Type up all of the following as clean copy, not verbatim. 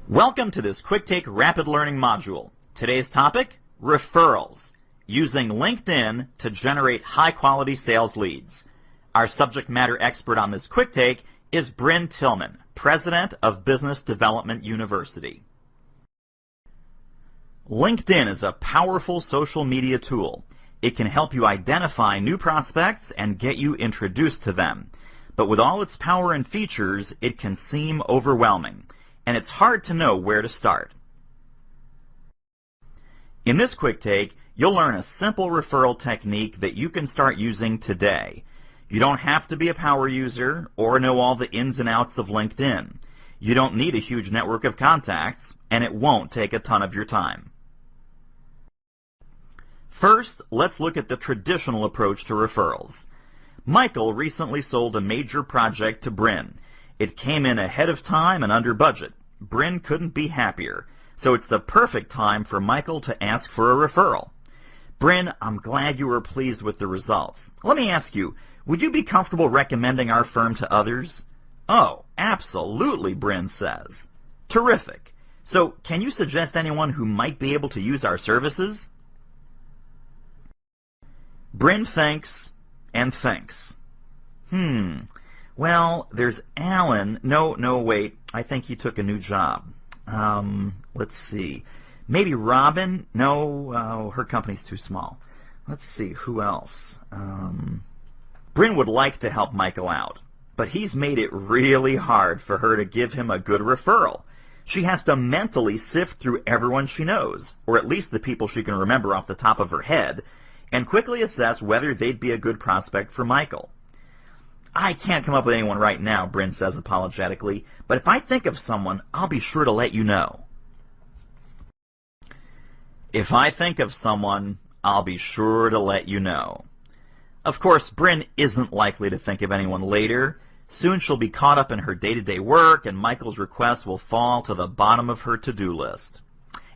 Welcome to this Quick Take Rapid Learning module. Today's topic, referrals, using LinkedIn to generate high-quality sales leads. Our subject matter expert on this Quick Take is Brynne Tillman, President of Business Development University. LinkedIn is a powerful social media tool. It can help you identify new prospects and get you introduced to them. But with all its power and features, it can seem overwhelming, and it's hard to know where to start. In this Quick Take, you'll learn a simple referral technique that you can start using today. You don't have to be a power user or know all the ins and outs of LinkedIn. You don't need a huge network of contacts, and it won't take a ton of your time. First, let's look at the traditional approach to referrals. Michael recently sold a major project to Brynne. It came in ahead of time and under budget. Brynne couldn't be happier, so it's the perfect time for Michael to ask for a referral. Brynne, I'm glad you were pleased with the results. Let me ask you, would you be comfortable recommending our firm to others? Oh, absolutely, Brynne says. Terrific. So, can you suggest anyone who might be able to use our services? Brynne thinks and thinks. Well, there's Alan. No, wait. I think he took a new job. Let's see. Maybe Robin? No, her company's too small. Let's see, who else? Brynne would like to help Michael out, but he's made it really hard for her to give him a good referral. She has to mentally sift through everyone she knows, or at least the people she can remember off the top of her head, and quickly assess whether they'd be a good prospect for Michael. I can't come up with anyone right now, Brynne says apologetically, but if I think of someone, I'll be sure to let you know. If I think of someone, I'll be sure to let you know. Of course, Brynne isn't likely to think of anyone later. Soon she'll be caught up in her day-to-day work, and Michael's request will fall to the bottom of her to-do list.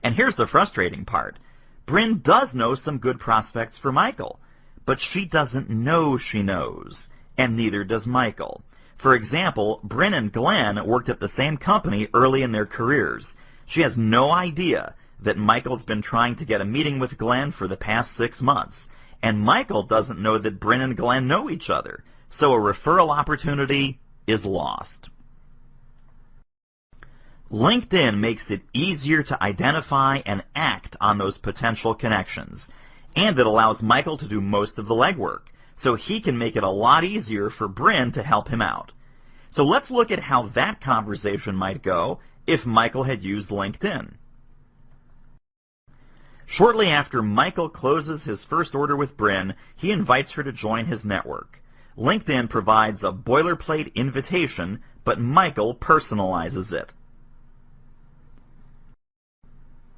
And here's the frustrating part. Brynne does know some good prospects for Michael, but she doesn't know she knows, and neither does Michael. For example, Brynne and Glenn worked at the same company early in their careers. She has no idea that Michael's been trying to get a meeting with Glenn for the past 6 months, and Michael doesn't know that Brynne and Glenn know each other, so a referral opportunity is lost. LinkedIn makes it easier to identify and act on those potential connections, and it allows Michael to do most of the legwork, so he can make it a lot easier for Brynne to help him out. So let's look at how that conversation might go if Michael had used LinkedIn. Shortly after Michael closes his first order with Brynne, he invites her to join his network. LinkedIn provides a boilerplate invitation, but Michael personalizes it.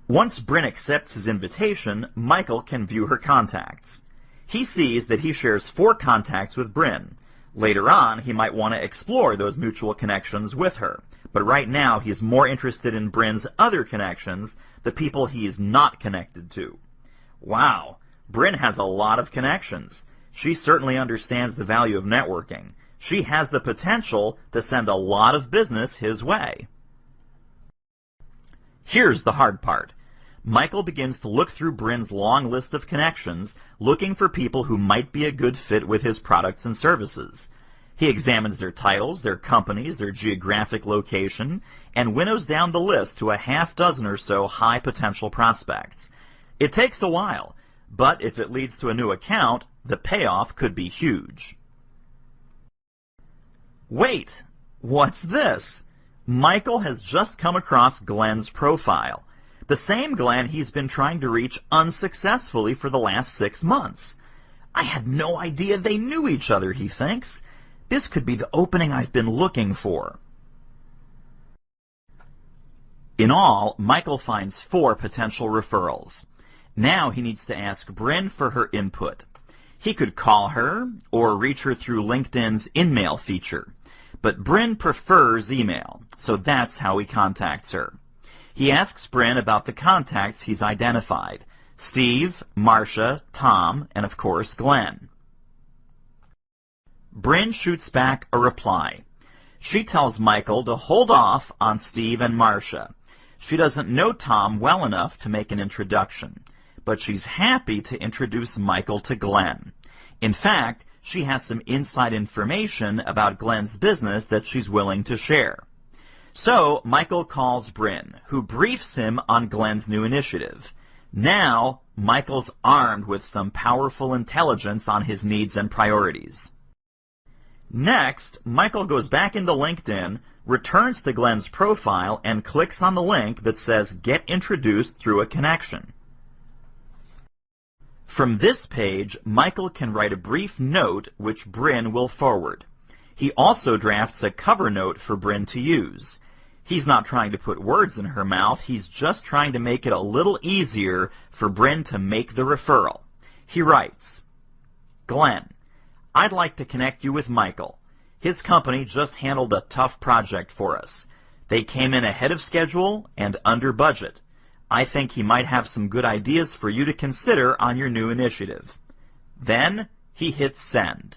Once Brynne accepts his invitation, Michael can view her contacts. He sees that he shares 4 contacts with Brynne. Later on, he might want to explore those mutual connections with her, but right now he's more interested in Brynne's other connections, the people he's not connected to. Wow, Brynne has a lot of connections. She certainly understands the value of networking. She has the potential to send a lot of business his way. Here's the hard part. Michael begins to look through Brynne's long list of connections, looking for people who might be a good fit with his products and services. He examines their titles, their companies, their geographic location, and winnows down the list to a half-dozen or so high-potential prospects. It takes a while, but if it leads to a new account, the payoff could be huge. Wait, what's this? Michael has just come across Glenn's profile. The same Glenn he's been trying to reach unsuccessfully for the last 6 months. I had no idea they knew each other, he thinks. This could be the opening I've been looking for. In all, Michael finds 4 potential referrals. Now he needs to ask Brynne for her input. He could call her or reach her through LinkedIn's InMail feature. But Brynne prefers email, so that's how he contacts her. He asks Brynne about the contacts he's identified: Steve, Marcia, Tom, and of course Glenn. Brynne shoots back a reply. She tells Michael to hold off on Steve and Marcia. She doesn't know Tom well enough to make an introduction, but she's happy to introduce Michael to Glenn. In fact, she has some inside information about Glenn's business that she's willing to share. So Michael calls Brynne, who briefs him on Glenn's new initiative. Now, Michael's armed with some powerful intelligence on his needs and priorities. Next, Michael goes back into LinkedIn, returns to Glenn's profile, and clicks on the link that says Get Introduced Through a Connection. From this page, Michael can write a brief note which Brynne will forward. He also drafts a cover note for Brynne to use. He's not trying to put words in her mouth, he's just trying to make it a little easier for Brynne to make the referral. He writes, Glenn, I'd like to connect you with Michael. His company just handled a tough project for us. They came in ahead of schedule and under budget. I think he might have some good ideas for you to consider on your new initiative. Then he hits send.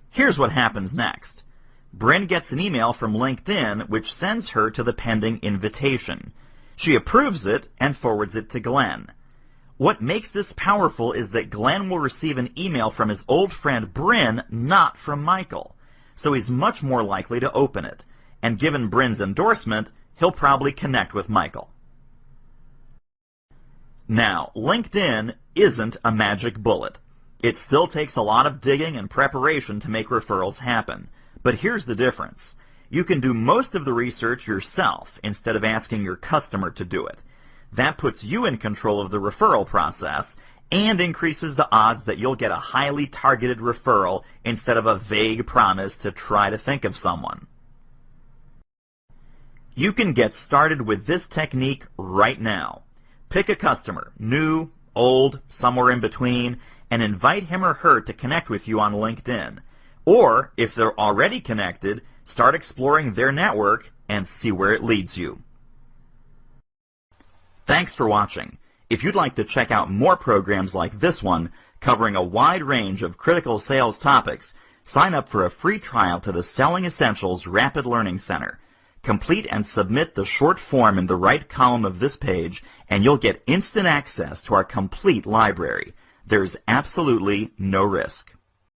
Here's what happens next. Brynne gets an email from LinkedIn which sends her to the pending invitation. She approves it and forwards it to Glenn. What makes this powerful is that Glenn will receive an email from his old friend Brynne, not from Michael. So he's much more likely to open it. And given Brynne's endorsement, he'll probably connect with Michael. Now, LinkedIn isn't a magic bullet. It still takes a lot of digging and preparation to make referrals happen. But here's the difference. You can do most of the research yourself instead of asking your customer to do it. That puts you in control of the referral process and increases the odds that you'll get a highly targeted referral instead of a vague promise to try to think of someone. You can get started with this technique right now. Pick a customer, new, old, somewhere in between, and invite him or her to connect with you on LinkedIn. Or, if they're already connected, start exploring their network and see where it leads you. Thanks for watching. If you'd like to check out more programs like this one, covering a wide range of critical sales topics, sign up for a free trial to the Selling Essentials Rapid Learning Center. Complete and submit the short form in the right column of this page, and you'll get instant access to our complete library. There's absolutely no risk.